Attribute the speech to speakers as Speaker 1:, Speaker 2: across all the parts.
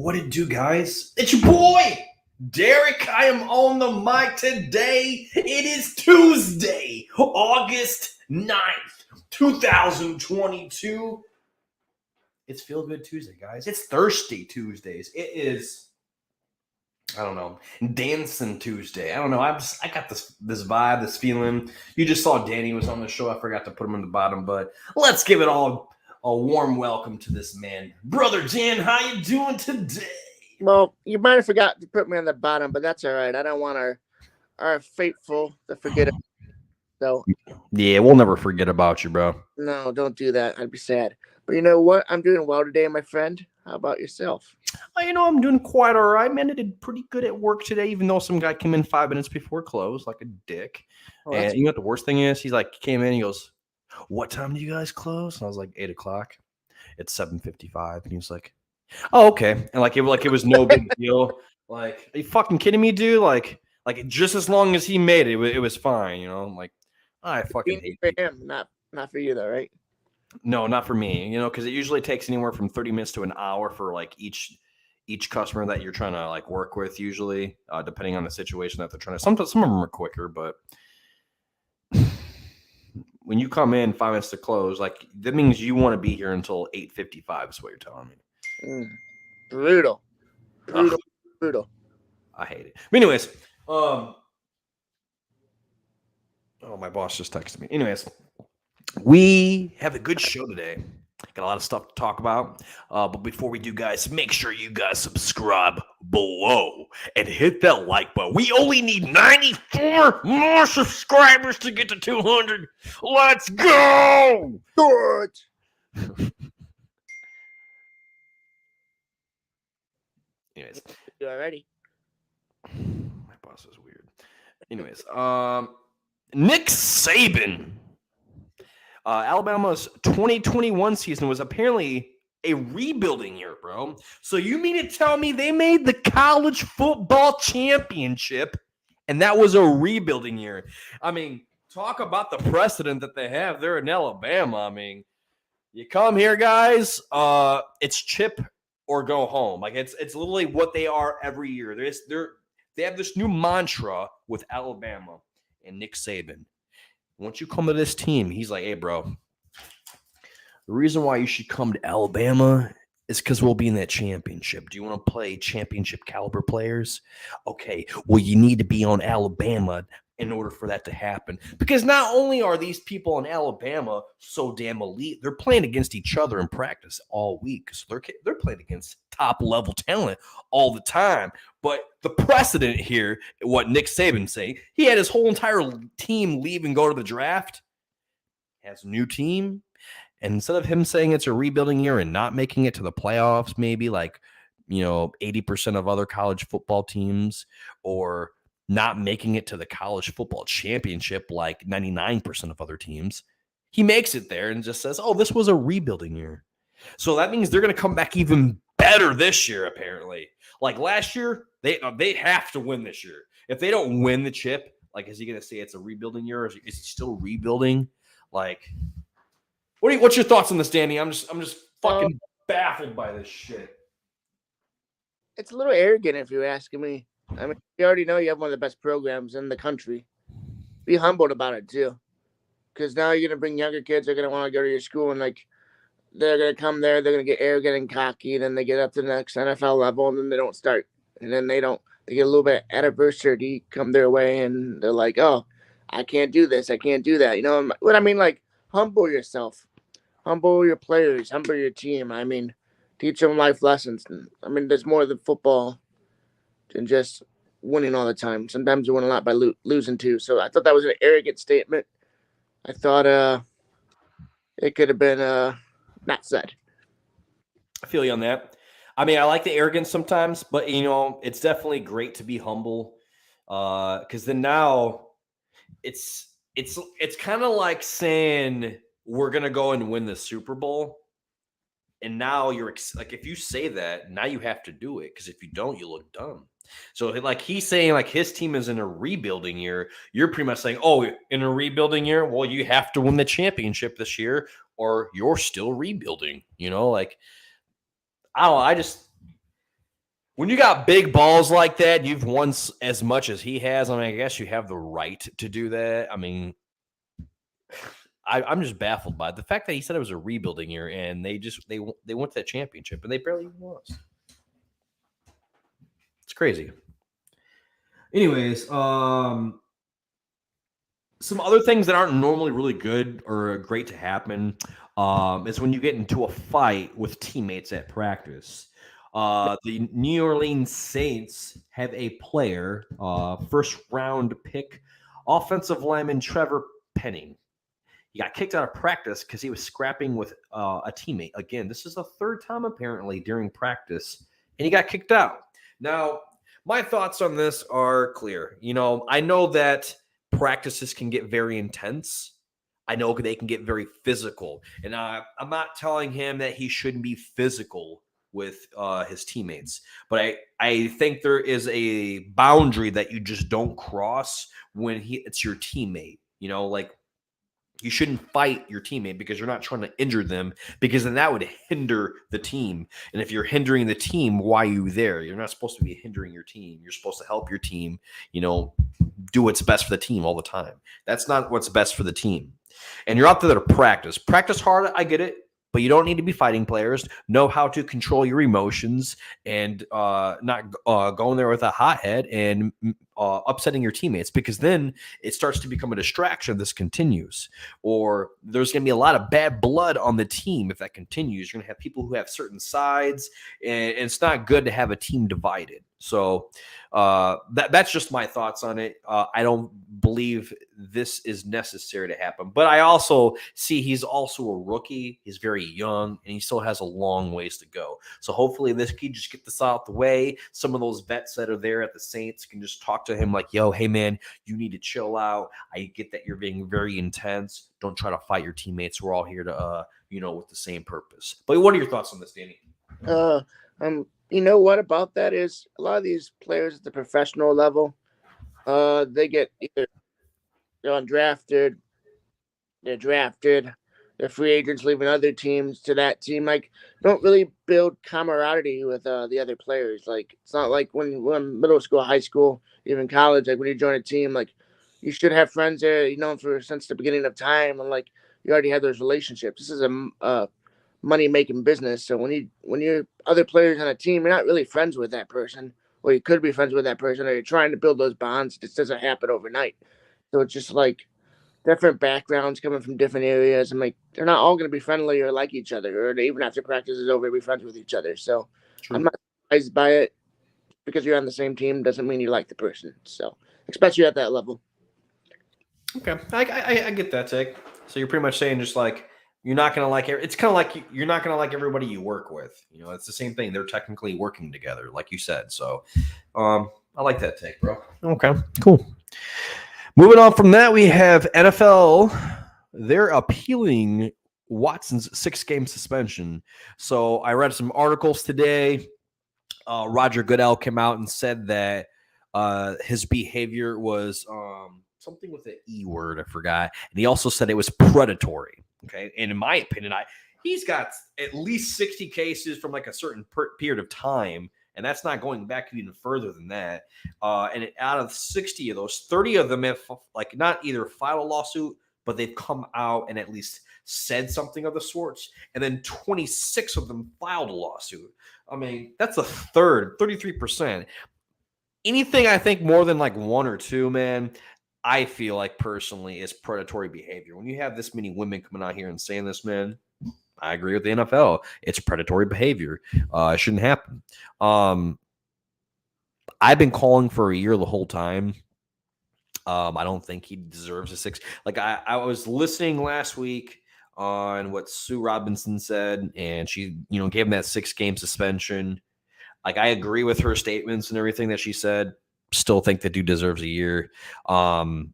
Speaker 1: What it do, guys? It's your boy, Derek. I am on the mic today. It is Tuesday, August 9th, 2022. It's Feel Good Tuesday, guys. It's Thirsty Tuesdays. It is, I don't know, Dancing Tuesday. I don't know. I got this vibe, this feeling. You just saw Danny was on the show. I forgot to put him on the bottom, but let's give it all a warm welcome to this man. Brother Dan, how you doing today?
Speaker 2: Well, you might have forgot to put me on the bottom, but that's all right. I don't want our faithful to forget it. So
Speaker 1: yeah, we'll never forget about you, bro.
Speaker 2: No, don't do that. I'd be sad. But you know what? I'm doing well today, my friend. How about yourself?
Speaker 1: I'm doing quite all right, man. I did pretty good at work today, even though some guy came in 5 minutes before close, like a dick. And you know what the worst thing is? He's like, came in, he goes, "What time do you guys close?" And I was like, 8 o'clock. It's 7:55. And he was like, "Oh, okay." And it was no big deal. Like, are you fucking kidding me, dude? Like just as long as he made it, it was fine, I'm like, I fucking hate
Speaker 2: for him, not for you though, right?
Speaker 1: No, not for me, because it usually takes anywhere from 30 minutes to an hour for like each customer that you're trying to like work with, usually, depending on the situation that they're trying to. Some of them are quicker, but when you come in 5 minutes to close, like that means you want to be here until 8:55 is what you're telling me.
Speaker 2: Brutal. I
Speaker 1: hate it. But anyways, oh, my boss just texted me. Anyways, we have a good show today. Got a lot of stuff to talk about. But before we do, guys, make sure you guys subscribe below and hit that like button. We only need 94 more subscribers to get to 200. Let's go!
Speaker 2: Good.
Speaker 1: Anyways.
Speaker 2: You already?
Speaker 1: My boss is weird. Anyways, Nick Saban. Alabama's 2021 season was apparently a rebuilding year, bro. So you mean to tell me they made the college football championship and that was a rebuilding year? I mean, talk about the precedent that they have there in Alabama. I mean, you come here, guys, it's chip or go home. Like it's literally what they are every year. They have this new mantra with Alabama and Nick Saban. Once you come to this team, he's like, "Hey, bro, the reason why you should come to Alabama is because we'll be in that championship. Do you want to play championship caliber players? Okay, well, you need to be on Alabama in order for that to happen. Because not only are these people in Alabama so damn elite, they're playing against each other in practice all week. So they're playing against top-level talent all the time. But the precedent here, what Nick Saban say, he had his whole entire team leave and go to the draft, has a new team, and instead of him saying it's a rebuilding year and not making it to the playoffs, maybe like, 80% of other college football teams, or not making it to the college football championship like 99% of other teams, he makes it there and just says, "Oh, this was a rebuilding year." So that means they're going to come back even better this year, apparently. Like last year, they have to win this year. If they don't win the chip, like, is he going to say it's a rebuilding year, or is he still rebuilding? Like, what's your thoughts on this, Danny? I'm just fucking baffled by this shit.
Speaker 2: It's a little arrogant if you're asking me. I mean, you already know you have one of the best programs in the country. Be humbled about it too, because now you're gonna bring younger kids. They're gonna want to go to your school, and like they're gonna come there. They're gonna get arrogant and cocky, and then they get up to the next NFL level, and then they don't start, and then they get a little bit of adversity come their way, and they're like, "Oh, I can't do this. I can't do that." You know what I mean? Like, humble yourself, humble your players, humble your team. I mean, teach them life lessons. I mean, there's more than football than just winning all the time. Sometimes you win a lot by losing too. So I thought that was an arrogant statement. I thought it could have been not said.
Speaker 1: I feel you on that. I mean, I like the arrogance sometimes, but it's definitely great to be humble. Because then now it's kind of like saying we're gonna go and win the Super Bowl. And now you're like, if you say that, now you have to do it, because if you don't, you look dumb. So like he's saying like his team is in a rebuilding year. You're pretty much saying, oh, in a rebuilding year, well, you have to win the championship this year or you're still rebuilding, Like, I don't know. When you got big balls like that, you've won as much as he has. I mean, I guess you have the right to do that. I mean, I'm just baffled by it. The fact that he said it was a rebuilding year and they went to that championship and they barely even lost. It's crazy. Anyways, some other things that aren't normally really good or great to happen is when you get into a fight with teammates at practice. The New Orleans Saints have a player, first round pick, offensive lineman Trevor Penning. He got kicked out of practice because he was scrapping with a teammate. Again, this is the third time apparently during practice, and he got kicked out. Now, my thoughts on this are clear. You know, I know that practices can get very intense. I know they can get very physical. And I'm not telling him that he shouldn't be physical with his teammates. But I think there is a boundary that you just don't cross when it's your teammate. You know, like you shouldn't fight your teammate because you're not trying to injure them, because then that would hinder the team. And if you're hindering the team, why are you there? You're not supposed to be hindering your team. You're supposed to help your team, you know, do what's best for the team all the time. That's not what's best for the team. And you're out there to practice. Practice hard, I get it. But you don't need to be fighting players. Know how to control your emotions and not going there with a hothead and upsetting your teammates, because then it starts to become a distraction if this continues. Or there's going to be a lot of bad blood on the team if that continues. You're going to have people who have certain sides, and it's not good to have a team divided. So that's just my thoughts on it. I don't believe this is necessary to happen. But I also see he's also a rookie. He's very young, and he still has a long ways to go. So hopefully this kid just get this out the way. Some of those vets that are there at the Saints can just talk to him like, yo, hey, man, you need to chill out. I get that you're being very intense. Don't try to fight your teammates. We're all here to, with the same purpose. But what are your thoughts on this, Danny?
Speaker 2: You know what about that is a lot of these players at the professional level, they get either they're undrafted, they're drafted, they're free agents leaving other teams to that team. Like, don't really build camaraderie with the other players. Like, it's not like when middle school, high school, even college. Like when you join a team, like you should have friends there you know for since the beginning of time, and like you already have those relationships. This is a money-making business. So when you're other players on a team, you're not really friends with that person, or you could be friends with that person, or you're trying to build those bonds. It just doesn't happen overnight. So it's just like different backgrounds coming from different areas, and like they're not all going to be friendly or like each other, or even after practice is over, be friends with each other. So
Speaker 1: True.
Speaker 2: I'm not surprised by it. Because you're on the same team doesn't mean you like the person. So especially at that level.
Speaker 1: Okay, I get that take. So you're pretty much saying just like, you're not going to like it. It's kind of like you're not going to like everybody you work with. You know, it's the same thing. They're technically working together, like you said. So I like that take, bro. Okay, cool. Moving on from that, we have NFL. They're appealing Watson's 6-game suspension. So I read some articles today. Roger Goodell came out and said that his behavior was something with an E word, I forgot. And he also said it was predatory. Okay. And in my opinion, he's got at least 60 cases from like a certain period of time. And that's not going back even further than that. And out of 60 of those, 30 of them have like not either filed a lawsuit, but they've come out and at least said something of the sorts. And then 26 of them filed a lawsuit. I mean, that's a third, 33%. Anything I think more than like 1 or 2, man, I feel like personally is predatory behavior. When you have this many women coming out here and saying this, man, I agree with the NFL. It's predatory behavior. It shouldn't happen. I've been calling for a year the whole time. I don't think he deserves a 6. Like I was listening last week on what Sue Robinson said, and she, gave him that 6-game suspension. Like, I agree with her statements and everything that she said. Still think the dude deserves a year. And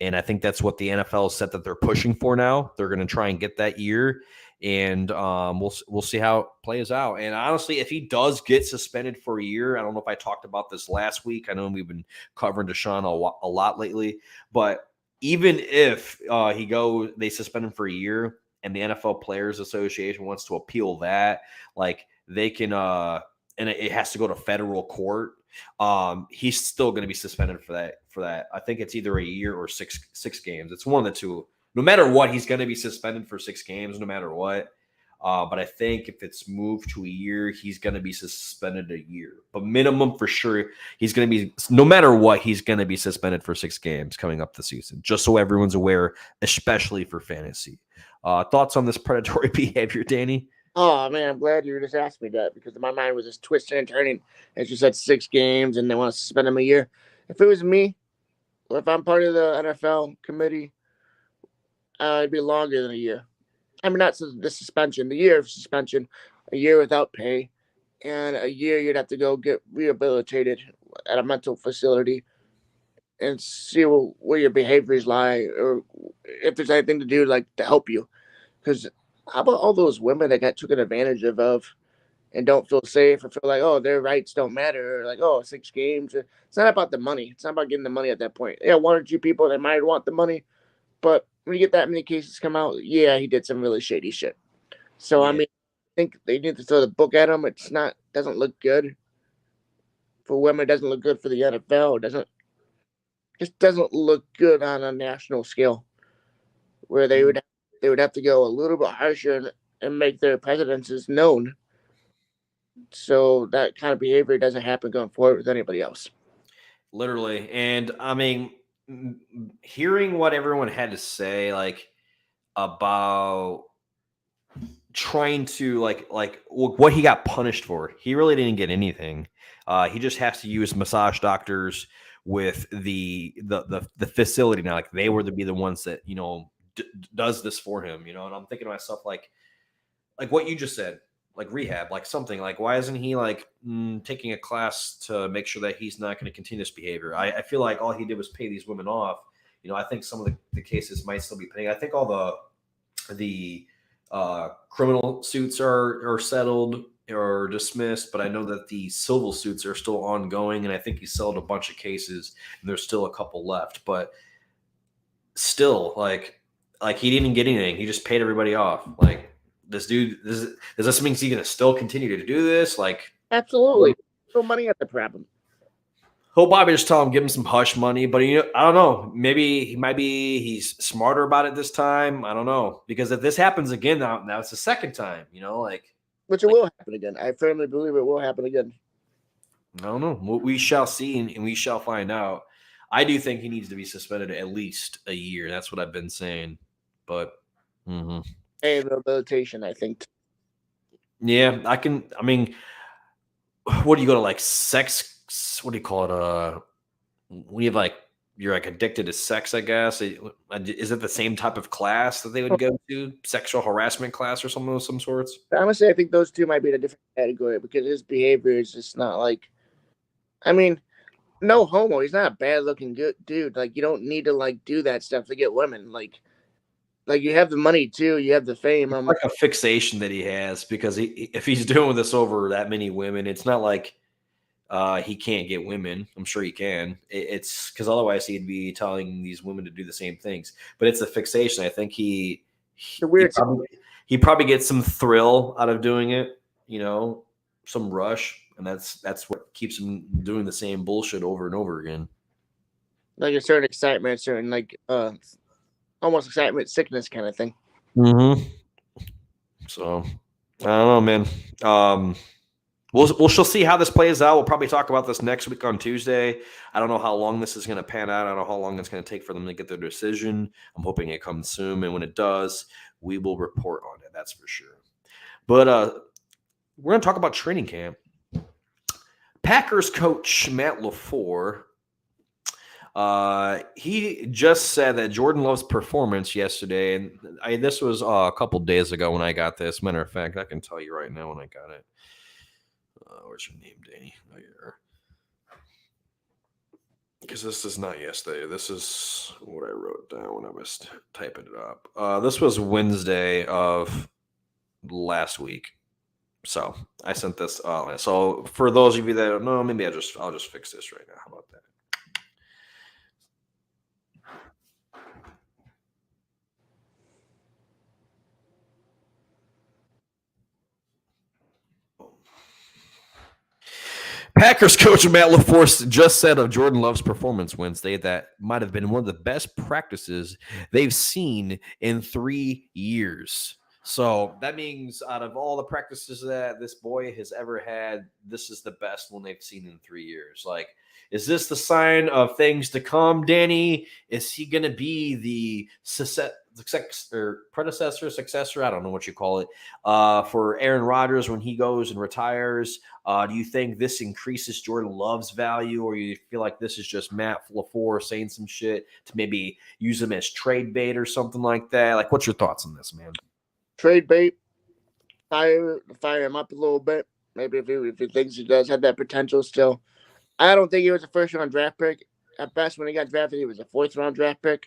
Speaker 1: I think that's what the NFL said that they're pushing for now. They're going to try and get that year, and we'll see how it plays out. And honestly, if he does get suspended for a year, I don't know if I talked about this last week. I know we've been covering Deshaun a lot lately, but even if they suspend him for a year and the NFL Players Association wants to appeal that, like they can, and it has to go to federal court, he's still going to be suspended for that. I think it's either a year or six games. It's one of the two. No matter what, he's going to be suspended for 6 games, no matter what. But I think if it's moved to a year, he's going to be suspended a year. But minimum for sure, he's going to be, no matter what, he's going to be suspended for 6 games coming up the season, just so everyone's aware, especially for fantasy. Thoughts on this predatory behavior, Danny?
Speaker 2: Oh, man, I'm glad you just asked me that because my mind was just twisting and turning. As you said, 6 games and they want to suspend him a year. If it was me, or if I'm part of the NFL committee, it'd be longer than a year. I mean, not the suspension, the year of suspension, a year without pay, and a year you'd have to go get rehabilitated at a mental facility and see where your behaviors lie or if there's anything to do like to help you. Because how about all those women that got taken advantage of and don't feel safe or feel like, oh, their rights don't matter, or like, oh, 6 games. It's not about the money. It's not about getting the money at that point. Yeah, 1 or 2 people that might want the money, but when you get that many cases come out, yeah, he did some really shady shit. So,
Speaker 1: Yeah.
Speaker 2: I mean, I think they need to throw the book at him. Doesn't look good for women. It doesn't look good for the NFL. Just doesn't look good on a national scale where they would have to go a little bit harsher and make their presences known. So that kind of behavior doesn't happen going forward with anybody else.
Speaker 1: Literally. And I mean, hearing what everyone had to say, like about trying to like what he got punished for, he really didn't get anything. He just has to use massage doctors with the facility now. Like they were to be the ones that does this for him. And I'm thinking to myself like what you just said. Like rehab, like something like why isn't he like taking a class to make sure that he's not going to continue this behavior? I feel like all he did was pay these women off. I think some of the cases might still be pending. I think all the criminal suits are settled or dismissed, but I know that the civil suits are still ongoing, and I think he settled a bunch of cases, and there's still a couple left. But still, like he didn't get anything. He just paid everybody off. Like. This dude, does this mean he's going to still continue to do this? Like,
Speaker 2: absolutely, throw money at the problem.
Speaker 1: He'll probably just tell him, give him some hush money. But I don't know. Maybe he's smarter about it this time. I don't know, because if this happens again, now it's the second time.
Speaker 2: Which it will happen again. I firmly believe it will happen again.
Speaker 1: I don't know. We shall see, and we shall find out. I do think he needs to be suspended at least a year. That's what I've been saying. But.
Speaker 2: Rehabilitation, I think.
Speaker 1: Yeah, I mean, what do you go to like sex? What do you call it? We have like you're like addicted to sex, I guess. Is it the same type of class that they would go to? Sexual harassment class or something of some sorts?
Speaker 2: Honestly, I think those two might be in a different category because his behavior is just not like. I mean, no homo. He's not a bad looking good dude. Like you don't need to like do that stuff to get women. Like you have the money too, you have the fame.
Speaker 1: It's like a fixation that he has because if he's doing this over that many women, it's not like he can't get women. I'm sure he can. It's because otherwise he'd be telling these women to do the same things. But it's a fixation. I think he probably gets some thrill out of doing it. Some rush, and that's what keeps him doing the same bullshit over and over again.
Speaker 2: Like a certain excitement, certain like almost excitement, sickness kind of thing.
Speaker 1: Mm-hmm. So I don't know, man. We'll shall see how this plays out. We'll probably talk about this next week on Tuesday. I don't know how long this is going to pan out. I don't know how long it's going to take for them to get their decision. I'm hoping it comes soon, and when it does, we will report on it. That's for sure. But we're going to talk about training camp. Packers coach Matt LaFleur. He just said that Jordan Love's performance yesterday, and this was a couple days ago when I got this. Matter of fact, I can tell you right now when I got it. Where's your name, Danny? Oh, here. Because this is not yesterday. This is what I wrote down when I was typing it up. This was Wednesday of last week. So I sent this. So for those of you that don't know, maybe I'll just fix this right now. How about that? Packers coach Matt LaFleur just said of Jordan Love's performance Wednesday that might have been one of the best practices they've seen in 3 years. So that means out of all the practices that this boy has ever had, this is the best one they've seen in 3 years. Like, is this the sign of things to come, Danny? Is he going to be the predecessor, successor? I don't know what you call it, for Aaron Rodgers when he goes and retires? Do you think this increases Jordan Love's value, or you feel like this is just Matt LaFleur saying some shit to maybe use him as trade bait or something like that? Like, what's your thoughts on this, man?
Speaker 2: Trade bait, fire him up a little bit. Maybe if he thinks he does have that potential still. I don't think he was a first-round draft pick. At best, when he got drafted, he was a fourth-round draft pick.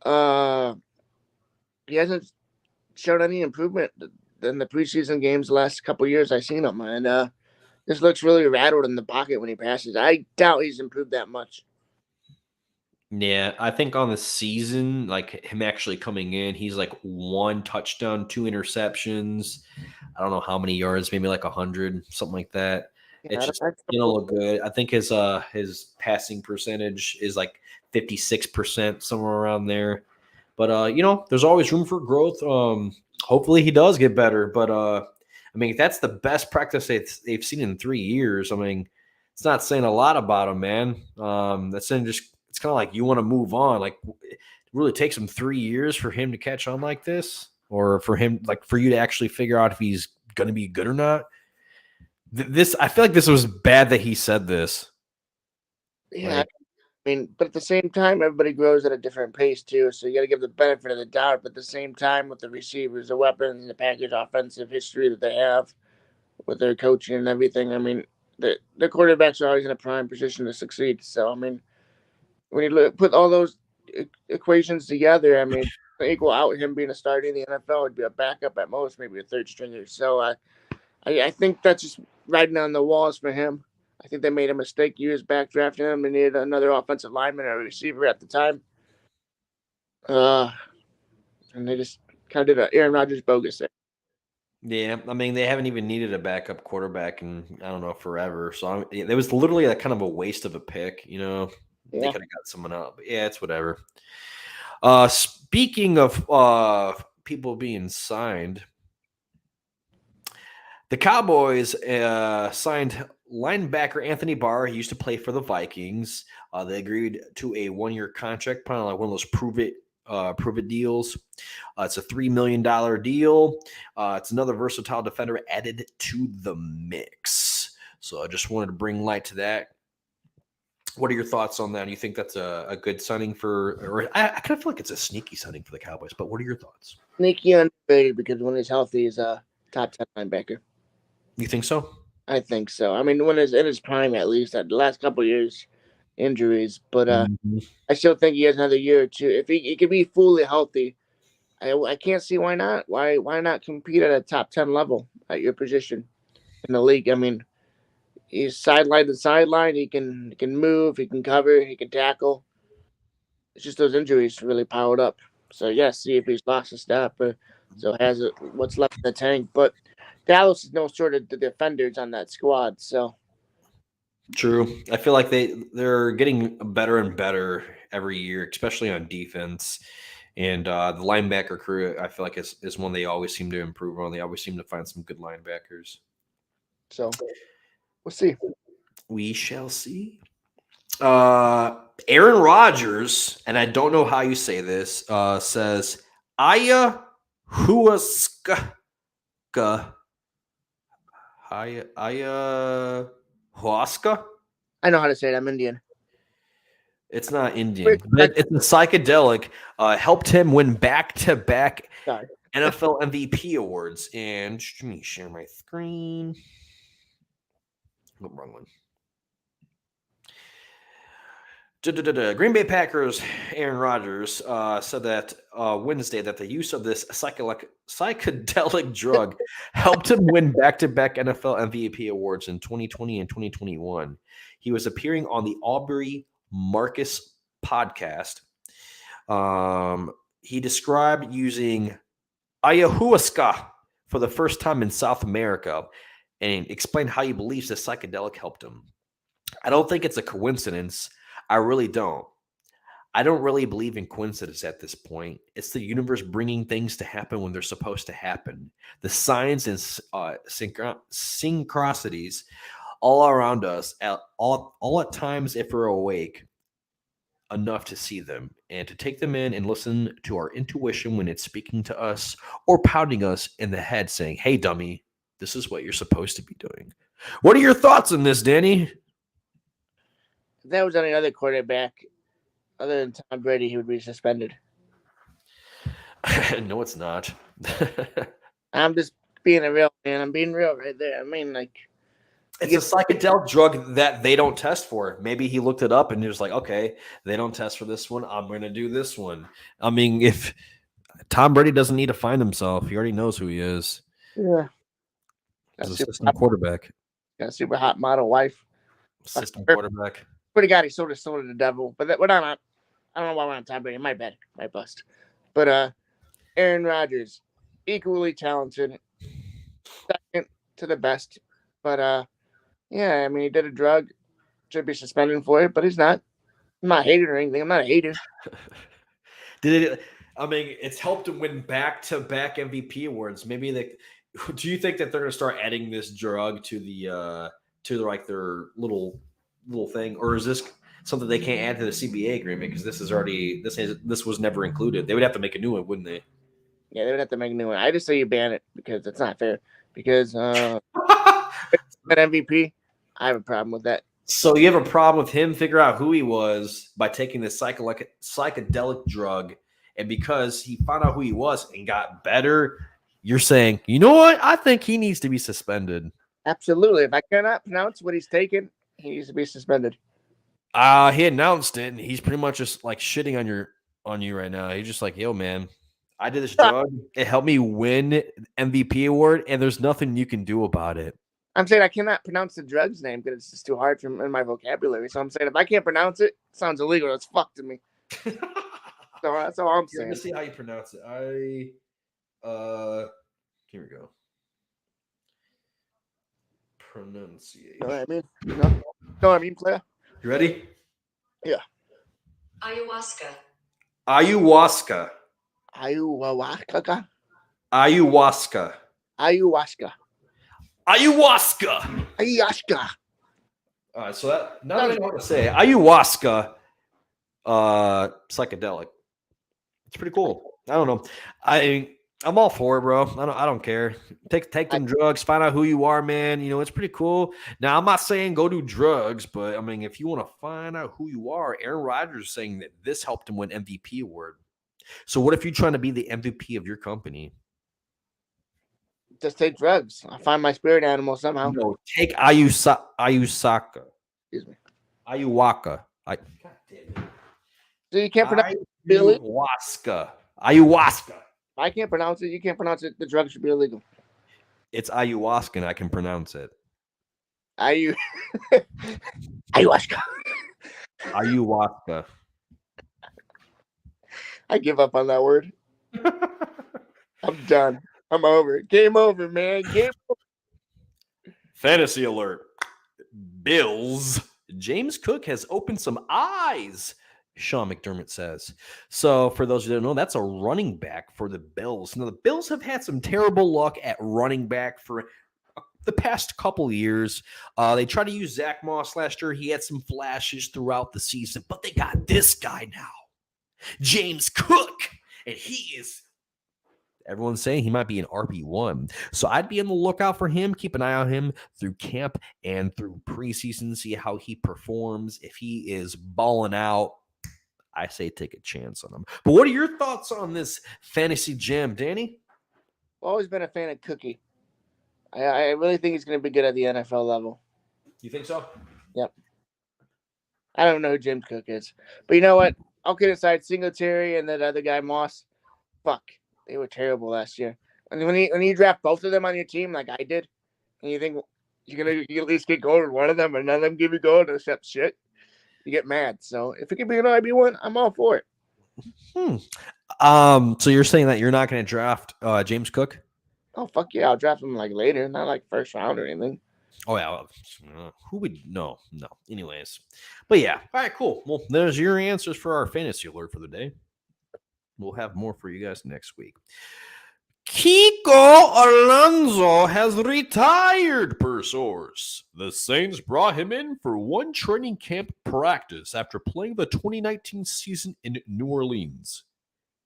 Speaker 2: He hasn't shown any improvement in the preseason games the last couple of years I've seen him. And this looks really rattled in the pocket when he passes. I doubt he's improved that much.
Speaker 1: Yeah, I think on the season, like him actually coming in, he's like 1 touchdown, 2 interceptions. I don't know how many yards, maybe like 100, something like that.
Speaker 2: Yeah,
Speaker 1: It's just look good. I think his passing percentage is like 56%, somewhere around there. But there's always room for growth. Hopefully he does get better. But I mean, if that's the best practice they've seen in 3 years, I mean, it's not saying a lot about him, man. That's saying just it's kind of like you want to move on. Like, it really takes him 3 years for him to catch on like this, or for him, like, for you to actually figure out if he's going to be good or not. I feel like this was bad that he said this.
Speaker 2: Yeah, I mean, but at the same time, everybody grows at a different pace too. So you got to give the benefit of the doubt. But at the same time, with the receivers, the weapons, the Packers' offensive history that they have with their coaching and everything, I mean, the quarterbacks are always in a prime position to succeed. So I mean, when you put all those equations together, I mean, equal out him being a starter in the NFL would be a backup at most, maybe a third stringer. So I think that's just riding on the walls for him. I think they made a mistake years back drafting him. They needed another offensive lineman or a receiver at the time. And they just kind of did an Aaron Rodgers bogus there.
Speaker 1: Yeah, I mean, they haven't even needed a backup quarterback in, I don't know, forever. So it was literally like kind of a waste of a pick, They could have got someone else. But yeah, it's whatever. Speaking of people being signed, the Cowboys signed linebacker Anthony Barr. He used to play for the Vikings. They agreed to a 1-year contract, probably like one of those prove it deals. It's a $3 million deal. It's another versatile defender added to the mix. So I just wanted to bring light to that. What are your thoughts on that? Do you think that's a good signing or I kind of feel like it's a sneaky signing for the Cowboys, but what are your thoughts?
Speaker 2: Sneaky underrated because when he's healthy, he's a top 10 linebacker.
Speaker 1: You think so?
Speaker 2: I think so. I mean, when he's in his prime, at least, at the last couple of years, injuries. But I still think he has another year or two. If he could be fully healthy, I can't see why not. Why not compete at a top 10 level at your position in the league? I mean, he's sideline to sideline. He can move. He can cover. He can tackle. It's just those injuries really piled up. So, yes, see if he's lost a step or so has what's left in the tank. But Dallas is no sort of the defenders on that squad. So
Speaker 1: true. I feel like they're getting better and better every year, especially on defense. And the linebacker crew, I feel like is one they always seem to improve on. They always seem to find some good linebackers.
Speaker 2: So we'll see.
Speaker 1: We shall see. Aaron Rodgers, and I don't know how you say this, says Ayahuasca. Ayahuasca?
Speaker 2: I know how to say it. I'm Indian.
Speaker 1: It's not Indian. But it's a psychedelic. Helped him win back-to-back NFL MVP awards. And let me share my screen. Oh, wrong one. Green Bay Packers Aaron Rodgers said that Wednesday that the use of this psychedelic drug helped him win back-to-back NFL MVP awards in 2020 and 2021. He was appearing on the Aubrey Marcus podcast. He described using ayahuasca for the first time in South America and explained how he believes the psychedelic helped him. I don't think it's a coincidence. I really don't. I don't really believe in coincidence at this point. It's the universe bringing things to happen when they're supposed to happen. The signs and synchronicities all around us, all at times, if we're awake enough to see them and to take them in and listen to our intuition when it's speaking to us or pounding us in the head saying, hey, dummy, this is what you're supposed to be doing. What are your thoughts on this, Danny?
Speaker 2: If that was any other quarterback other than Tom Brady, he would be suspended.
Speaker 1: No, it's not.
Speaker 2: I'm just being a real man. I'm being real right there. I mean, like,
Speaker 1: it's a psychedelic drug that they don't test for. Maybe he looked it up and he was like, okay, they don't test for this one. I'm going to do this one. I mean, if Tom Brady doesn't need to find himself, he already knows who he is.
Speaker 2: Yeah.
Speaker 1: He's a system quarterback.
Speaker 2: Got a super hot model wife.
Speaker 1: System quarterback.
Speaker 2: Pretty God, he sold his soul to the devil. But we're not. I don't know why we're on Tom Brady. My bad. My bust. But Aaron Rodgers, equally talented, second to the best. But yeah, I mean, he did a drug. Should be suspended for it, but he's not. I'm not hating or anything. I'm not a hater.
Speaker 1: I mean, it's helped him win back-to-back MVP awards. Maybe do you think that they're going to start adding this drug to like their little thing, or is this something they can't add to the CBA agreement because this was never included? They would have to make a new one, wouldn't they?
Speaker 2: Yeah, they would have to make a new one. I just say you ban it because it's not fair. Because an MVP, I have a problem with that.
Speaker 1: So you have a problem with him figure out who he was by taking this psychedelic drug, and because he found out who he was and got better, you're saying, you know what? I think he needs to be suspended.
Speaker 2: Absolutely. If I cannot pronounce what he's taking, he needs to be suspended.
Speaker 1: He announced it, and he's pretty much just like shitting on you right now. He's just like, yo, man, I did this drug. It helped me win MVP award, and there's nothing you can do about it.
Speaker 2: I'm saying I cannot pronounce the drug's name because it's just too hard in my vocabulary. So I'm saying if I can't pronounce it, it sounds illegal. That's fuck to me. So that's all I'm saying.
Speaker 1: Let's see how you pronounce it. Here we go. Pronunciation.
Speaker 2: You know what I mean? You know what I mean, Claire?
Speaker 1: You ready?
Speaker 2: Yeah.
Speaker 3: Ayahuasca.
Speaker 1: Ayahuasca.
Speaker 2: Ayahuasca.
Speaker 1: Ayahuasca.
Speaker 2: Ayahuasca.
Speaker 1: Ayahuasca.
Speaker 2: Ayahuasca.
Speaker 1: All right, so that now that I know what to say, ayahuasca, psychedelic. It's pretty cool. I don't know. I'm all for it, bro. I don't care. Take them drugs. Find out who you are, man. You know, it's pretty cool. Now, I'm not saying go do drugs, but I mean, if you want to find out who you are, Aaron Rodgers is saying that this helped him win MVP award. So what if you're trying to be the MVP of your company?
Speaker 2: Just take drugs. I'll find my spirit animal somehow.
Speaker 1: No, take ayahuasca.
Speaker 2: Excuse me.
Speaker 1: Ayahuasca. God damn it.
Speaker 2: So you can't pronounce it.
Speaker 1: Ayahuasca. Ayahuasca.
Speaker 2: I can't pronounce it. You can't pronounce it. The drug should be illegal.
Speaker 1: It's ayahuasca, and I can pronounce it.
Speaker 2: Ayahuasca.
Speaker 1: Ayahuasca.
Speaker 2: I give up on that word. I'm done. I'm over. Game over, man. Game over.
Speaker 1: Fantasy alert. Bills. James Cook has opened some eyes, Sean McDermott says. So for those who don't know, that's a running back for the Bills. Now, the Bills have had some terrible luck at running back for the past couple of years. They tried to use Zach Moss last year. He had some flashes throughout the season, but they got this guy now, James Cook, and he is... Everyone's saying he might be an RB1. So I'd be on the lookout for him. Keep an eye on him through camp and through preseason. See how he performs. If he is balling out, I say take a chance on him. But what are your thoughts on this fantasy gem, Danny?
Speaker 2: Always been a fan of Cookie. I really think he's going to be good at the NFL level.
Speaker 1: You think so?
Speaker 2: Yep. I don't know who James Cook is. But you know what? I'll get aside Singletary and that other guy, Moss. Fuck. They were terrible last year. And when you draft both of them on your team like I did, and you think you at least get gold with one of them and none of them give you gold except shit, you get mad. So if it could be an RB1, I'm all for it.
Speaker 1: So you're saying that you're not going to draft James Cook?
Speaker 2: Oh, fuck yeah. I'll draft him like later, not like first round or anything.
Speaker 1: Oh yeah, who would no. Anyways, but yeah, all right, cool. Well, there's your answers for our fantasy alert for the day. We'll have more for you guys next week. Kiko Alonso has retired, per source. The Saints brought him in for one training camp practice after playing the 2019 season in New Orleans.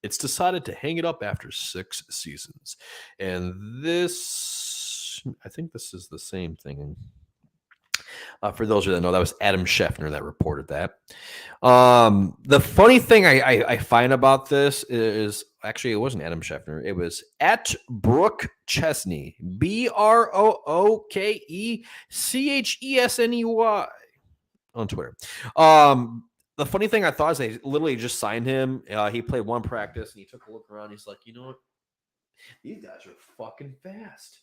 Speaker 1: It's decided to hang it up after 6 seasons. And this, I think this is the same thing. For those of you that know, that was Adam Schefter that reported that. The funny thing I find about this is actually it wasn't Adam Schefter. It was at Brooke Chesney, BROOKECHESNEY on Twitter. The funny thing I thought is they literally just signed him. He played one practice and he took a look around. He's like, you know what? These guys are fucking fast.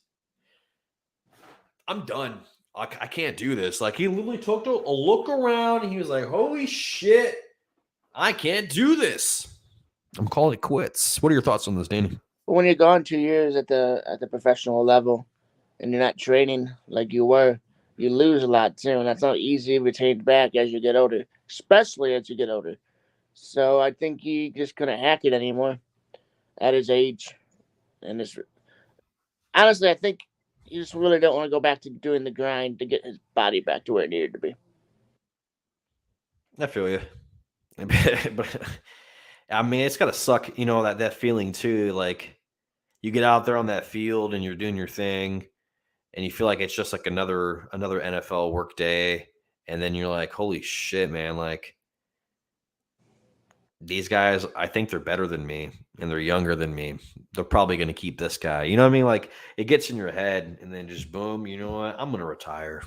Speaker 1: I'm done. I can't do this. Like, he literally took a look around and he was like, holy shit, I can't do this. I'm calling it quits. What are your thoughts on this, Danny?
Speaker 2: When you're gone 2 years at the professional level and you're not training like you were, you lose a lot too. And that's not easy to retain back as you get older, especially as you get older. So I think he just couldn't hack it anymore at his age. And it's honestly, I think you just really don't want to go back to doing the grind to get his body back to where it needed to be.
Speaker 1: I feel you. But I mean, it's gotta suck, you know, that feeling too. Like, you get out there on that field and you're doing your thing, and you feel like it's just like another NFL work day, and then you're like, holy shit, man! Like, these guys, I think they're better than me, and they're younger than me. They're probably going to keep this guy. You know what I mean? Like, it gets in your head, and then just boom. You know what? I'm going to retire.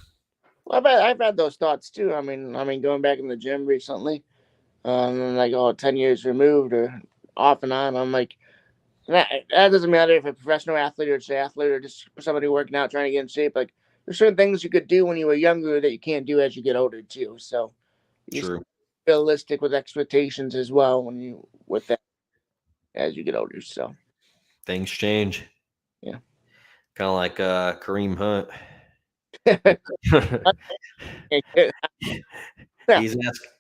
Speaker 2: Well, I've had those thoughts too. I mean, going back in the gym recently, like 10 years removed or off and on. I'm like, that doesn't matter if a professional athlete or just an athlete or just somebody working out trying to get in shape. Like, there's certain things you could do when you were younger that you can't do as you get older too. So, you just
Speaker 1: True.
Speaker 2: realistic with expectations as well when you with that as you get older. So
Speaker 1: Things change.
Speaker 2: Yeah.
Speaker 1: Kind of like Kareem Hunt.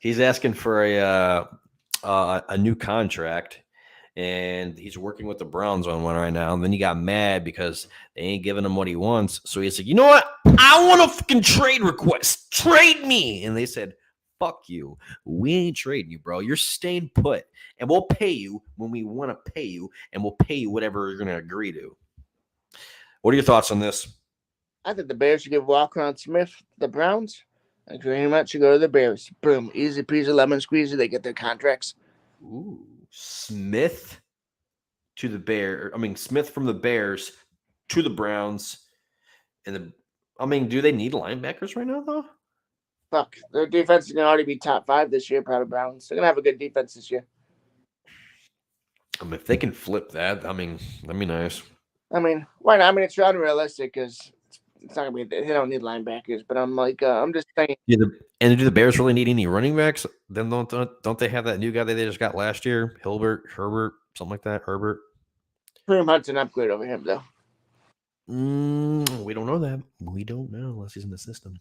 Speaker 1: He's asking for a new contract, and he's working with the Browns on one right now. And then he got mad because they ain't giving him what he wants. So he said, you know what? I want a fucking trade request. Trade me. And they said, fuck you. We ain't trading you, bro. You're staying put. And we'll pay you when we want to pay you. And we'll pay you whatever you're going to agree to. What are your thoughts on this?
Speaker 2: I think the Bears should give Roquan Smith to the Browns, and Kareem Hunt should go to the Bears. Boom. Easy peasy lemon squeezy. They get their contracts.
Speaker 1: Ooh. Smith to the Bears. I mean, Smith from the Bears to the Browns. Do they need linebackers right now, though?
Speaker 2: Fuck. Their defense is going to already be top 5 this year, proud of Browns. They're going to have a good defense this year.
Speaker 1: If they can flip that, that'd be nice.
Speaker 2: Why not? It's unrealistic because it's not going to be. They don't need linebackers, but I'm just saying.
Speaker 1: Yeah, do the Bears really need any running backs? Then don't they have that new guy that they just got last year? Herbert, something like that. Herbert.
Speaker 2: Kareem Hunt's an upgrade over him, though.
Speaker 1: We don't know that. We don't know unless he's in the system.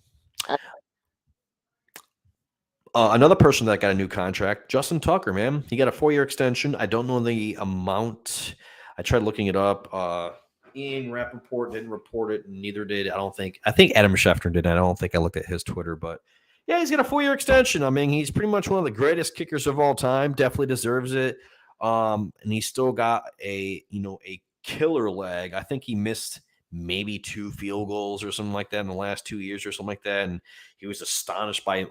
Speaker 1: Another person that got a new contract, Justin Tucker, man. He got a 4-year extension. I don't know the amount. I tried looking it up. Ian Rappaport didn't report it, and neither did, I think Adam Schefter did. I don't think I looked at his Twitter, but yeah, he's got a 4-year extension. He's pretty much one of the greatest kickers of all time. Definitely deserves it. And he's still got a killer leg. I think he missed maybe 2 field goals or something like that in the last 2 years or something like that. And he was astonished by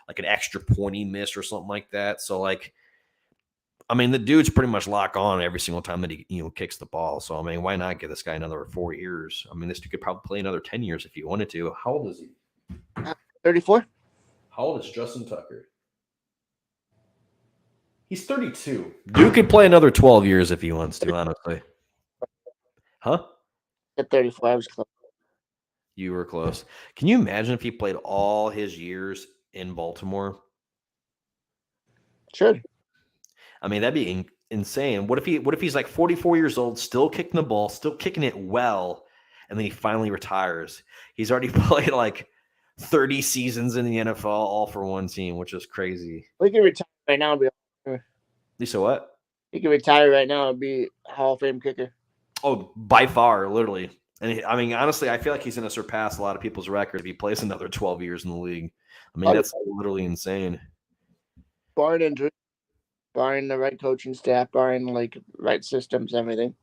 Speaker 1: like an extra point he missed or something like that. So the dude's pretty much lock on every single time that he kicks the ball. So why not give this guy another 4 years? This dude could probably play another 10 years if he wanted to. How old is he?
Speaker 2: 34.
Speaker 1: How old is Justin Tucker? He's 32. Dude could play another 12 years if he wants to, honestly. Huh?
Speaker 2: At 34, I was close.
Speaker 1: You were close. Can you imagine if he played all his years in Baltimore?
Speaker 2: Sure.
Speaker 1: That'd be insane. What if he's like 44 years old, still kicking the ball, still kicking it well, and then he finally retires. He's already played like 30 seasons in the NFL, all for one team, which is crazy.
Speaker 2: We can retire right now.
Speaker 1: You said what?
Speaker 2: He can retire right now and be a Hall of Fame kicker.
Speaker 1: Oh, by far, literally. And I mean, honestly, I feel like he's going to surpass a lot of people's record if he plays another 12 years in the league. I mean, that's literally insane.
Speaker 2: Barring injury, barring the right coaching staff, barring like right systems, everything.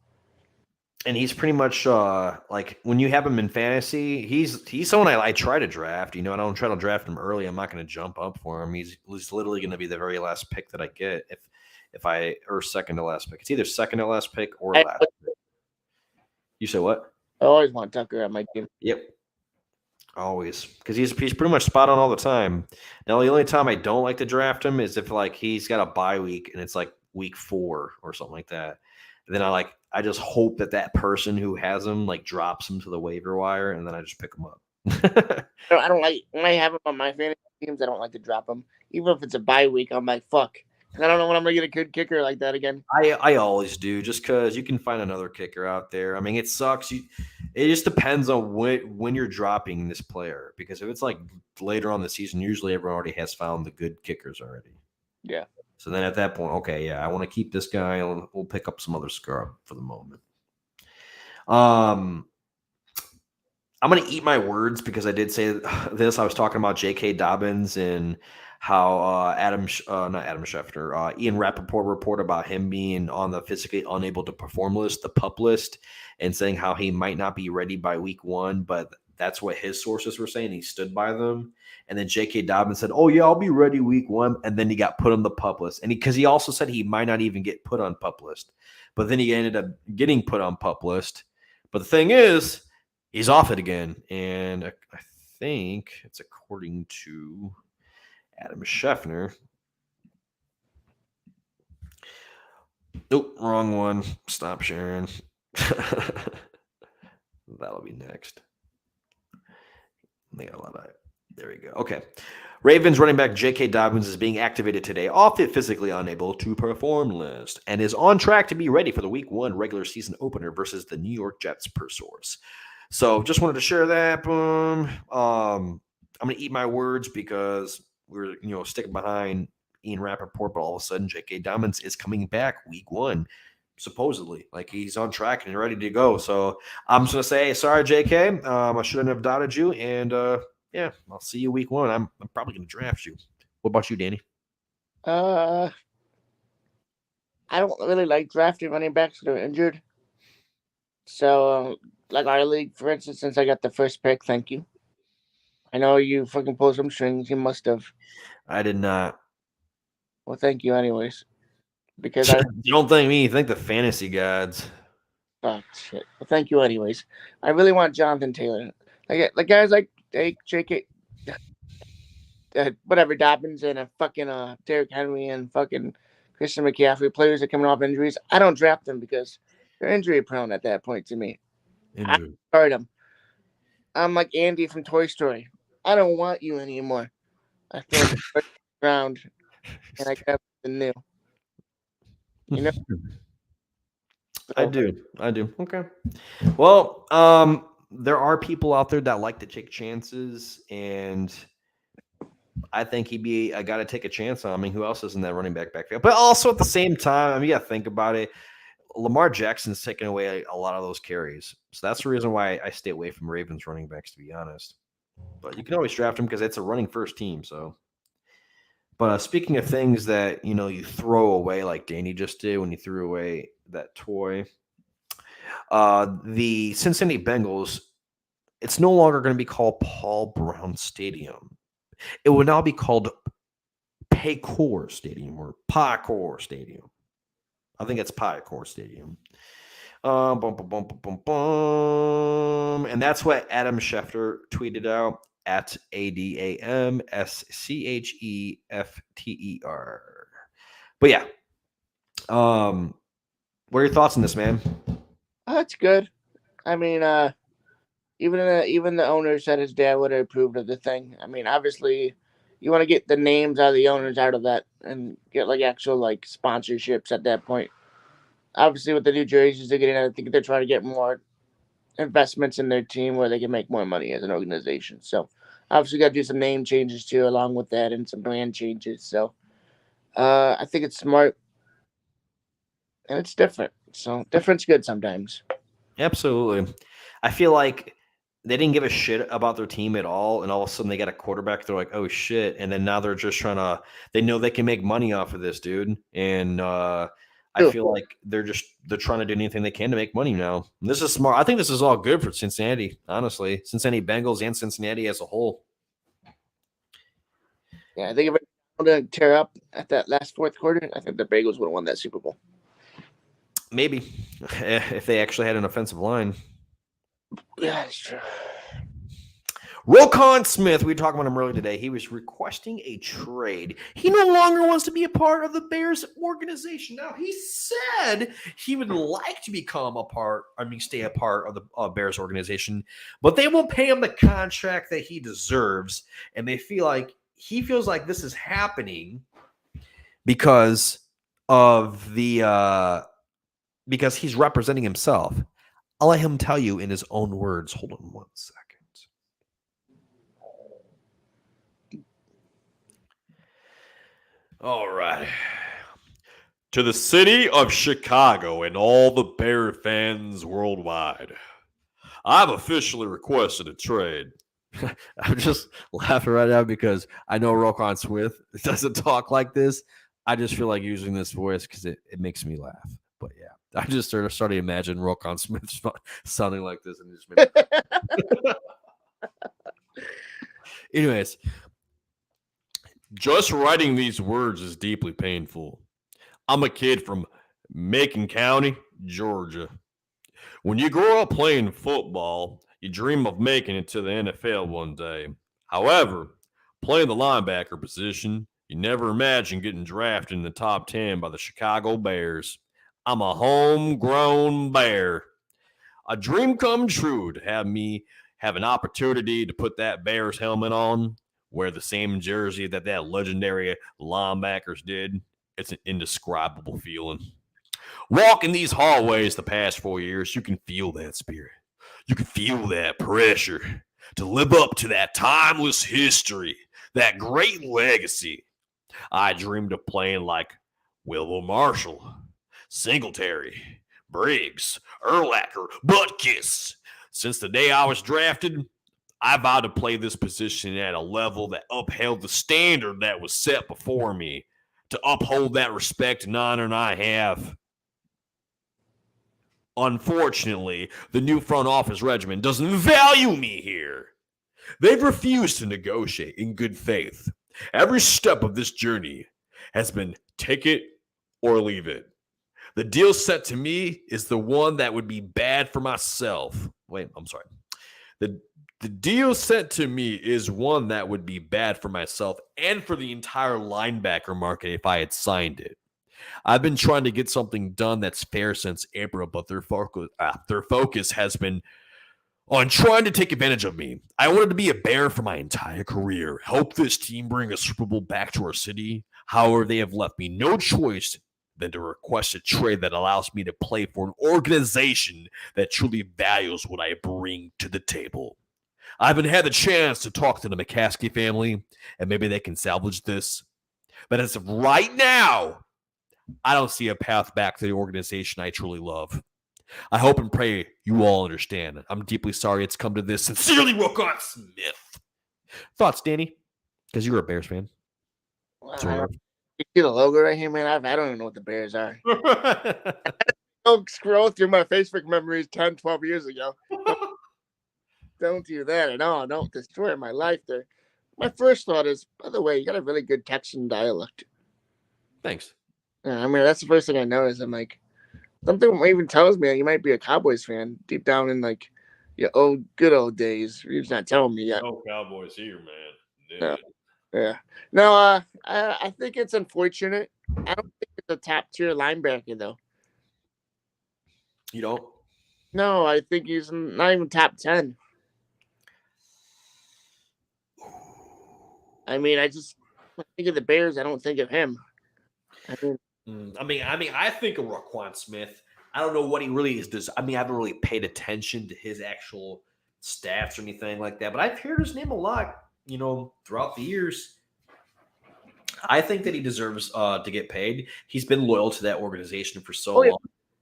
Speaker 1: And he's pretty much like when you have him in fantasy, he's someone I try to draft. I don't try to draft him early. I'm not going to jump up for him. He's literally going to be the very last pick that I get or second to last pick. It's either second to last pick or last pick. You say what?
Speaker 2: I always want Tucker on my team.
Speaker 1: Yep. Always. Because he's pretty much spot on all the time. Now, the only time I don't like to draft him is if like he's got a bye week and it's like week 4 or something like that. And then I just hope that person who has him like drops him to the waiver wire and then I just pick him up.
Speaker 2: I don't like when I have him on my fantasy teams. I don't like to drop him, even if it's a bye week. I'm like, fuck. I don't know when I'm gonna get a good kicker like that again.
Speaker 1: I always do, just because you can find another kicker out there. I mean, it sucks. It just depends on when you're dropping this player, because if it's like later on the season, usually everyone already has found the good kickers already.
Speaker 2: Yeah.
Speaker 1: So then at that point, okay, yeah, I want to keep this guy, and we'll pick up some other scrub for the moment. I'm going to eat my words because I did say this. I was talking about J.K. Dobbins and how Ian Rappaport reported about him being on the physically unable to perform list, the PUP list, and saying how he might not be ready by week 1, but that's what his sources were saying. He stood by them. And then J.K. Dobbins said, oh, yeah, I'll be ready week 1. And then he got put on the PUP list. And because he also said he might not even get put on PUP list. But then he ended up getting put on PUP list. But the thing is, he's off it again. And I think it's according to Adam Scheffner. Nope, wrong one. Stop sharing. That'll be next. They got a lot of it. There we go. Okay. Ravens running back J.K. Dobbins is being activated today off the physically unable to perform list and is on track to be ready for the week 1 regular season opener versus the New York Jets per source. So just wanted to share that. Boom. I'm going to eat my words because we're sticking behind Ian Rappaport, but all of a sudden J.K. Dobbins is coming back week 1. Supposedly, like he's on track and ready to go. So I'm just gonna say, sorry, JK. I shouldn't have doubted you. And yeah, I'll see you week 1. I'm probably gonna draft you. What about you, Danny?
Speaker 2: I don't really like drafting running backs that are injured. So, like our league, for instance, since I got the first pick, thank you. I know you fucking pulled some strings. You must have.
Speaker 1: I did not.
Speaker 2: Well, thank you, anyways. Because
Speaker 1: you don't thank me, you thank the fantasy gods.
Speaker 2: Oh shit! Well, thank you, anyways. I really want Jonathan Taylor. Like guys like J.K. Whatever Dobbins and a fucking Derrick Henry and fucking Christian McCaffrey, players that are coming off injuries. I don't draft them because they're injury prone at that point to me. I start them. I'm like Andy from Toy Story. I don't want you anymore. I throw the ground and I grab the new. You know?
Speaker 1: I do. Okay. Well, there are people out there that like to take chances, and I think he'd be a guy to take a chance on. I mean, who else is in that running back backfield? But also at the same time, I mean, you got to think about it. Lamar Jackson's taking away a lot of those carries. So that's the reason why I stay away from Ravens running backs, to be honest. But you can always draft them because it's a running first team. So, but speaking of things that, you throw away like Danny just did when he threw away that toy, the Cincinnati Bengals, it's no longer going to be called Paul Brown Stadium. It will now be called Paycor Stadium or Paycor Stadium. I think it's Paycor Stadium. And that's what Adam Schefter tweeted out at ADAMSCHEFTER. But yeah. What are your thoughts on this, man?
Speaker 2: That's good. I mean, even the owner said his dad would have approved of the thing. I mean, obviously, you want to get the names out of the owners out of that and get like actual like sponsorships at that point. Obviously, with the new jerseys they're getting, I think they're trying to get more investments in their team where they can make more money as an organization. So obviously got to do some name changes too, along with that, and some brand changes. So I think it's smart and it's different. So different's good sometimes.
Speaker 1: Absolutely. I feel like they didn't give a shit about their team at all, and all of a sudden they got a quarterback. They're like, oh shit, and then now they're just trying to. They know they can make money off of this dude, and I
Speaker 2: True.
Speaker 1: feel like they're trying to do anything they can to make money now. And this is smart. I think this is all good for Cincinnati, honestly. Cincinnati Bengals and Cincinnati as a whole.
Speaker 2: Yeah, I think if it were to tear up at that last fourth quarter, I think the Bengals would have won that Super Bowl.
Speaker 1: Maybe if they actually had an offensive line.
Speaker 2: Yeah, that's true.
Speaker 1: Roquan Smith, we talked about him earlier today. He was requesting a trade. He no longer wants to be a part of the Bears organization. Now, he said he would like to stay a part of the Bears organization, but they won't pay him the contract that he deserves. And he feels like this is happening because he's representing himself. I'll let him tell you in his own words. Hold on one second. All right. To the city of Chicago and all the Bear fans worldwide, I've officially requested a trade. I'm just laughing right now because I know Roquan Smith doesn't talk like this. I just feel like using this voice because it makes me laugh. But yeah, I just started to imagine Roquan Smith sounding like this. And just made Anyways, just writing these words is deeply painful. I'm a kid from Macon County, Georgia. When you grow up playing football, you dream of making it to the NFL one day. However, playing the linebacker position, you never imagine getting drafted in the top 10 by the Chicago Bears. I'm a homegrown Bear. A dream come true to have me have an opportunity to put that Bears helmet on, wear the same jersey that legendary linebackers did. It's an indescribable feeling. Walking these hallways the past 4 years, you can feel that spirit. You can feel that pressure to live up to that timeless history, that great legacy. I dreamed of playing like Willow Marshall, Singletary, Briggs, Urlacher, Butkus. Since the day I was drafted, I vowed to play this position at a level that upheld the standard that was set before me, to uphold that respect and honor I have. Unfortunately, the new front office regimen doesn't value me here. They've refused to negotiate in good faith. Every step of this journey has been take it or leave it. The deal set to me is the one that would be bad for myself. The deal set to me is one that would be bad for myself and for the entire linebacker market if I had signed it. I've been trying to get something done that's fair since April, but their focus has been on trying to take advantage of me. I wanted to be a Bear for my entire career, help this team bring a Super Bowl back to our city. However, they have left me no choice than to request a trade that allows me to play for an organization that truly values what I bring to the table. I haven't had the chance to talk to the McCaskey family, and maybe they can salvage this. But as of right now, I don't see a path back to the organization I truly love. I hope and pray you all understand. I'm deeply sorry it's come to this. Sincerely, Roquan Smith. Thoughts, Danny? Because you're a Bears fan.
Speaker 2: You see the logo right here, man? I don't even know what the Bears are. Don't scroll through my Facebook memories 10, 12 years ago. Don't do that at all. Don't destroy my life there. My first thought is, by the way, you got a really good Texan dialect.
Speaker 1: Thanks.
Speaker 2: Yeah, I mean, that's the first thing I noticed. I'm like, something even tells me that you might be a Cowboys fan deep down in like your good old days. You're just not telling me yet.
Speaker 1: No Cowboys here, man.
Speaker 2: No. Yeah. No, I think it's unfortunate. I don't think it's a top tier linebacker though.
Speaker 1: You don't?
Speaker 2: No, I think he's not even top 10. I mean, I think of the Bears. I don't think of him.
Speaker 1: I think of Roquan Smith I don't know what he really is. I mean, I haven't really paid attention to his actual stats or anything like that, but I've heard his name a lot, throughout the years. I think that he deserves to get paid. He's been loyal to that organization for so long.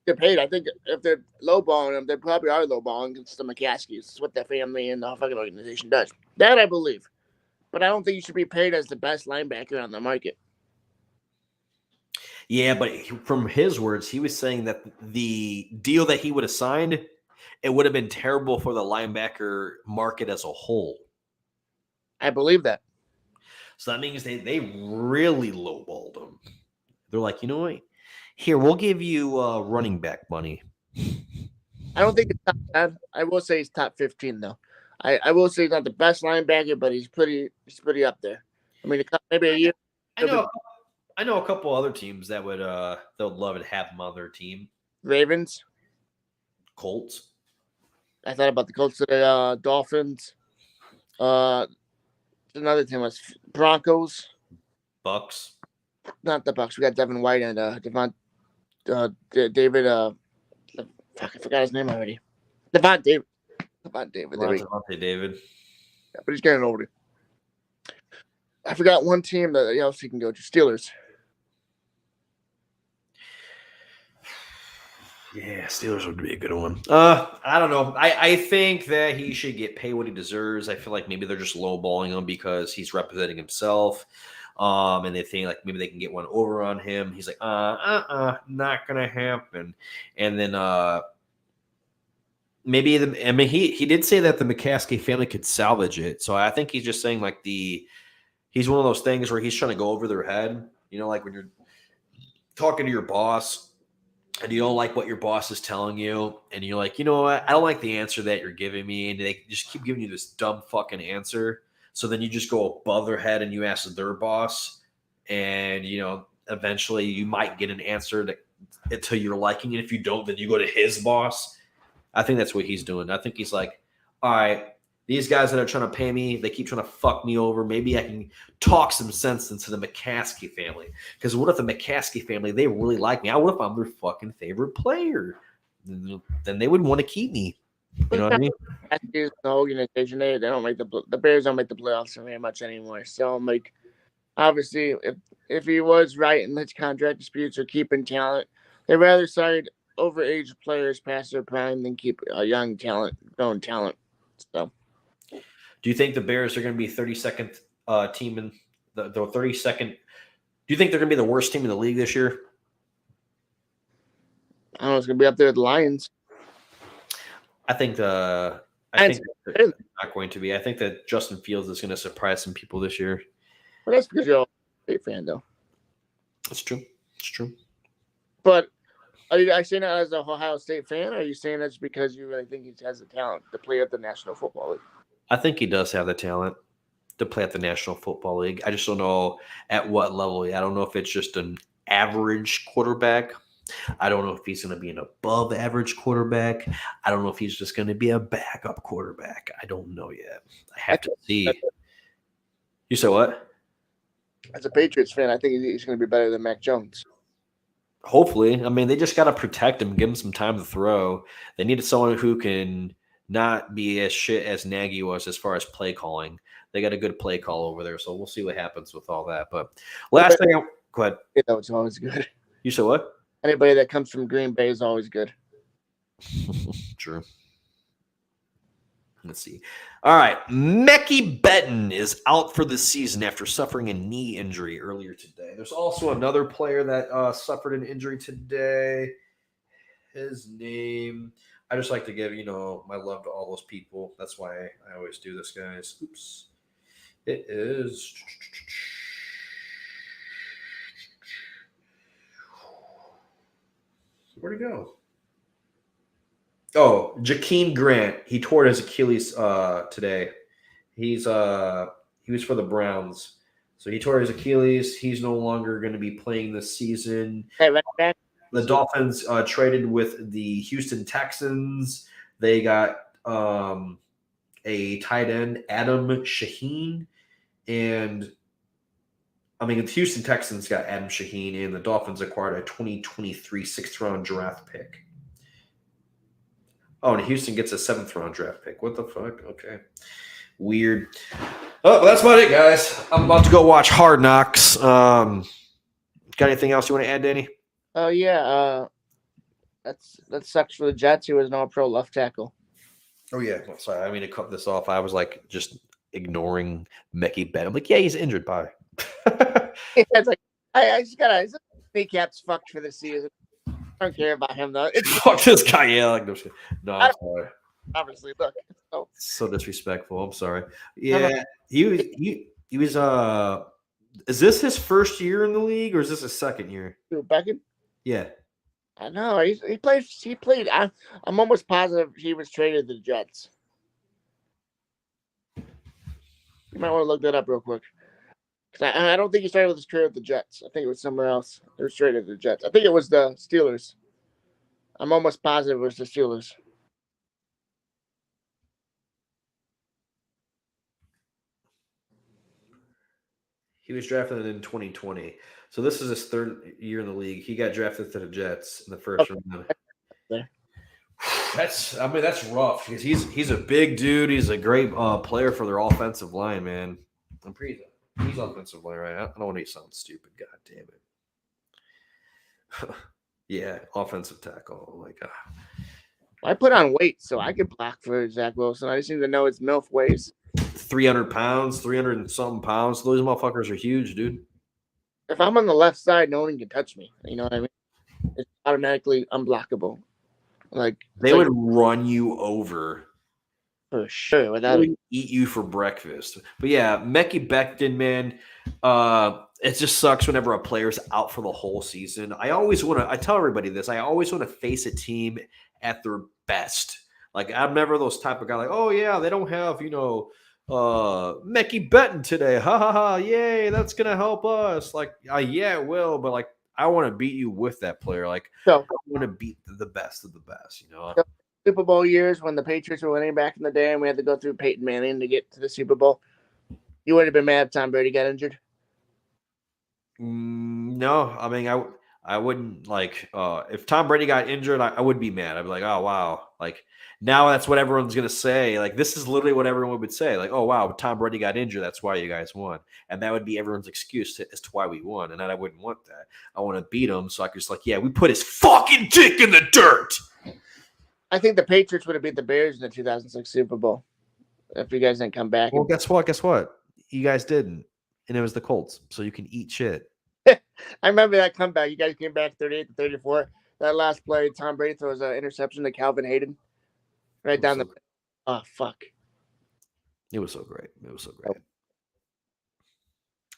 Speaker 2: They're paid. I think if they're lowballing him, they probably are lowballing against the McCaskies. It's what their family and the fucking organization does. That I believe. But I don't think you should be paid as the best linebacker on the market.
Speaker 1: Yeah, but from his words, he was saying that the deal that he would have signed, it would have been terrible for the linebacker market as a whole.
Speaker 2: I believe that.
Speaker 1: So that means they really lowballed him. They're like, you know what? Here, we'll give you running back money.
Speaker 2: I don't think it's top 10. I will say he's top 15, though. I will say he's not the best linebacker, but he's pretty up there. I mean, maybe a year.
Speaker 1: I know a couple other teams that would they'll love to have him on their team.
Speaker 2: Ravens.
Speaker 1: Colts.
Speaker 2: I thought about the Colts today. Dolphins. Another team was Broncos.
Speaker 1: Bucks.
Speaker 2: Not the Bucks. We got Devin White and David. Fuck, I forgot his name already. Devon David.
Speaker 1: Devontae David.
Speaker 2: Yeah, but he's getting older. I forgot one team that else he can go to. Steelers.
Speaker 1: Yeah, Steelers would be a good one. I don't know. I think that he should get paid what he deserves. I feel like maybe they're just lowballing him because he's representing himself. And they think like maybe they can get one over on him. He's like, not gonna happen. And then he did say that the McCaskey family could salvage it. So I think he's just saying like he's one of those things where he's trying to go over their head. Like when you're talking to your boss and you don't like what your boss is telling you, and you're like, you know what, I don't like the answer that you're giving me, and they just keep giving you this dumb fucking answer. So then you just go above their head and you ask their boss, and eventually you might get an answer to your liking, and if you don't, then you go to his boss. I think that's what he's doing. I think he's like, all right, these guys that are trying to pay me, they keep trying to fuck me over. Maybe I can talk some sense into the McCaskey family. Because what if the McCaskey family, they really like me? What if I'm their fucking favorite player? Then they would want to keep me. You know what I mean?
Speaker 2: The organization, they don't make the Bears don't make the playoffs very much anymore. So like, obviously, if he was right in his contract disputes or keeping talent, they'd rather sign overaged players past their prime than keep a young talent, growing talent. So.
Speaker 1: Do you think the Bears are going to be 32nd team in the 32nd? Do you think they're going to be the worst team in the league this year?
Speaker 2: I don't know. It's going to be up there with the Lions.
Speaker 1: I think they're not going to be. I think that Justin Fields is going to surprise some people this year.
Speaker 2: Well, that's because you're a State fan, though.
Speaker 1: That's true. It's true.
Speaker 2: But are you saying that as a Ohio State fan, or are you saying that's because you really think he has the talent to play at the National Football League?
Speaker 1: I think he does have the talent to play at the National Football League. I just don't know at what level. I don't know if it's just an average quarterback. I don't know if he's going to be an above average quarterback. I don't know if he's just going to be a backup quarterback. I don't know yet. I have to see. You said what?
Speaker 2: As a Patriots fan, I think he's going to be better than Mac Jones.
Speaker 1: Hopefully. I mean, they just got to protect him, give him some time to throw. They needed someone who can not be as shit as Nagy was as far as play calling. They got a good play call over there, so we'll see what happens with all that. But last thing, go ahead.
Speaker 2: It's always good.
Speaker 1: You said what?
Speaker 2: Anybody that comes from Green Bay is always good.
Speaker 1: True. Let's see. All right. Mekhi Becton is out for the season after suffering a knee injury earlier today. There's also another player that suffered an injury today. His name, I just like to give, my love to all those people. That's why I always do this, guys. Oops. It is. Where'd it go? Oh, Jakeem Grant. He tore his Achilles today. He was for the Browns. So he tore his Achilles. He's no longer going to be playing this season.
Speaker 2: Hey, right back.
Speaker 1: The Dolphins traded with the Houston Texans. They got a tight end, Adam Shaheen. And, the Houston Texans got Adam Shaheen, and the Dolphins acquired a 2023 sixth-round draft pick. Oh, and Houston gets a 7th round draft pick. What the fuck? Okay. Weird. Oh, well, that's about it, guys. I'm about to go watch Hard Knocks. Got anything else you want to add, Danny?
Speaker 2: Oh yeah, that sucks for the Jets. He was an All-Pro left tackle.
Speaker 1: Oh, yeah. Oh, sorry, I mean to cut this off. I was like just ignoring Mickey Ben. I'm like, yeah, he's injured. Bye.
Speaker 2: It's like I just gotta. His kneecap's fucked for the season. I don't care about him though. It's
Speaker 1: Fuck this guy. Yeah, like no, I'm sorry.
Speaker 2: obviously look.
Speaker 1: So disrespectful. I'm sorry. Yeah, he was. Is this his first year in the league or is this his second year?
Speaker 2: Beckham.
Speaker 1: Yeah.
Speaker 2: I know he played. He played. I'm almost positive he was traded to the Jets. You might want to look that up real quick. Cause I don't think he started with his career with the Jets. I think it was somewhere else. It was traded to the Jets. I think it was the Steelers. I'm almost positive it was the Steelers.
Speaker 1: He was drafted in 2020. So this is his 3rd year in the league. He got drafted to the Jets in the first round. That's rough because he's a big dude. He's a great player for their offensive line, man. I'm pretty he's offensive line, right? I don't want to sound stupid. God damn it. Yeah, offensive tackle. Oh my God.
Speaker 2: I put on weight so I could block for Zach Wilson. I just need to know his MILF weighs.
Speaker 1: 300 pounds, 300 and something pounds. Those motherfuckers are huge, dude.
Speaker 2: If I'm on the left side, no one can touch me. You know what I mean? It's automatically unblockable. Like
Speaker 1: they would run you over.
Speaker 2: For sure.
Speaker 1: They would eat you for breakfast. But yeah, Mekhi Becton, man, it just sucks whenever a player's out for the whole season. I tell everybody this, I always want to face a team at their best. Like, I'm never those type of guy like, oh yeah, they don't have, Mekhi Becton today. Ha ha ha, yay, that's gonna help us. Like, yeah, it will, but like I want to beat you with that player. Like, I want to beat the best of the best,
Speaker 2: Super Bowl years when the Patriots were winning back in the day and we had to go through Peyton Manning to get to the Super Bowl. You would have been mad if Tom Brady got injured?
Speaker 1: No, I mean, I wouldn't like if Tom Brady got injured, I would be mad. I'd be like, oh wow, like now that's what everyone's gonna say. Like this is literally what everyone would say. Like, oh wow, Tom Brady got injured, that's why you guys won, and that would be everyone's excuse as to why we won. And I wouldn't want that. I want to beat him, so I could just like, yeah, we put his fucking dick in the dirt.
Speaker 2: I think the Patriots would have beat the Bears in the 2006 Super Bowl if you guys didn't come back.
Speaker 1: Well, guess what? You guys didn't, and it was the Colts, so you can eat shit.
Speaker 2: I remember that comeback. You guys came back 38-34. That last play, Tom Brady throws an interception to Calvin Hayden right down the. Oh fuck!
Speaker 1: It was so great.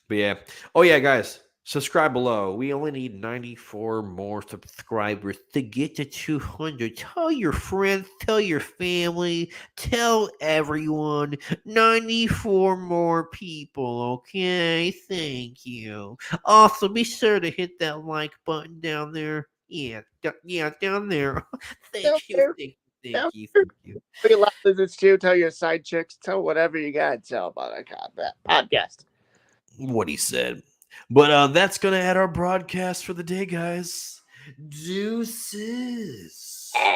Speaker 1: But yeah. Oh yeah, guys. Subscribe below. We only need 94 more subscribers to get to 200. Tell your friends, tell your family, tell everyone. 94 more people, okay? Thank you. Also, be sure to hit that like button down there. Yeah, down there. Thank you. Thank you.
Speaker 2: Tell your love visits too. Tell your side chicks. Tell whatever you got to tell about that podcast.
Speaker 1: What he said. But that's going to end our broadcast for the day, guys. Deuces.